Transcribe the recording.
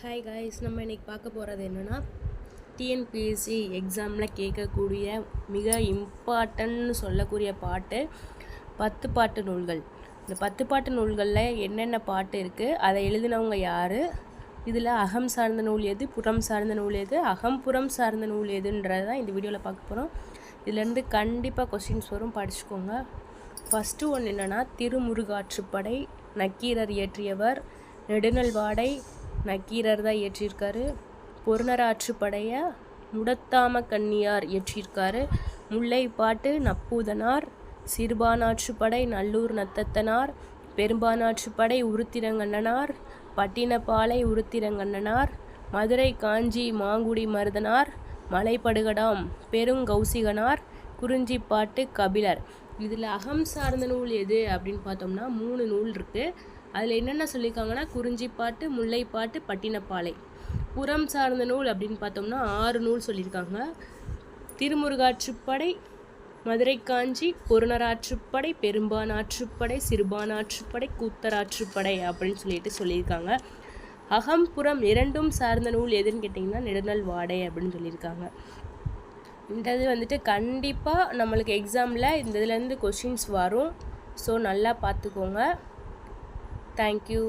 Hi guys, நம்ம இன்றைக்கி பார்க்க போகிறது என்னென்னா டிஎன்பிஎஸ்சி எக்ஸாமில் கேட்கக்கூடிய மிக இம்பார்ட்டன்ட்னு சொல்லக்கூடிய பாட்டு 10 பாட்டு நூல்கள். இந்த 10 பாட்டு நூல்களில் என்னென்ன பாட்டு இருக்குது, அதை எழுதினவங்க யார், இதில் அகம் சார்ந்த நூல் எது, புறம் சார்ந்த நூல் எது, அகம்புறம் சார்ந்த நூல் எதுன்றது தான் இந்த வீடியோவில் பார்க்க போகிறோம். இதுலேருந்து கண்டிப்பாக கொஸ்டின்ஸ் வரும், படிச்சுக்கோங்க. ஃபஸ்ட்டு ஒன்று என்னென்னா திருமுருகாற்றுப்படை நக்கீரர் இயற்றியவர். நெடுநல்வாடை நக்கீரர் தான் இயற்றியிருக்காரு. பொருணராற்றுப்படையை முடத்தாம கன்னியார் இயற்றியிருக்காரு. முல்லைப்பாட்டு நப்பூதனார். சிறுபானாற்றுப்படை நல்லூர் நத்தத்தனார். பெரும்பானாற்றுப்படை உருத்திரங்கண்ணனார். பட்டினப்பாலை உருத்திரங்கண்ணனார். மதுரை காஞ்சி மாங்குடி மருதனார். மலைப்படுகடாம் பெருங்கௌசிகனார். குறிஞ்சிப்பாட்டு கபிலர். இதில் அகம் சார்ந்த நூல் எது அப்படின்னு பார்த்தோம்னா 3 நூல் இருக்குது. அதில் என்னென்ன சொல்லியிருக்காங்கன்னா குறிஞ்சிப்பாட்டு, முல்லைப்பாட்டு, பட்டினப்பாலை. புறம் சார்ந்த நூல் அப்படின்னு பார்த்தோம்னா 6 நூல் சொல்லியிருக்காங்க. திருமுருகாற்றுப்படை, மதுரை காஞ்சி, பொருணராற்றுப்படை, பெரும்பானாற்றுப்படை, சிறுபானாற்றுப்படை, கூத்தராற்றுப்படை அப்படின்னு சொல்லியிருக்காங்க. அகம்புறம் இரண்டும் சார்ந்த நூல் எதுன்னு கேட்டிங்கன்னா நெடுநல்வாடை அப்படின்னு சொல்லியிருக்காங்க. இந்த இது கண்டிப்பாக நம்மளுக்கு எக்ஸாமில் இந்த இதுலேருந்து கொஷின்ஸ் வரும். ஸோ நல்லா பார்த்துக்கோங்க. தேங்க்யூ.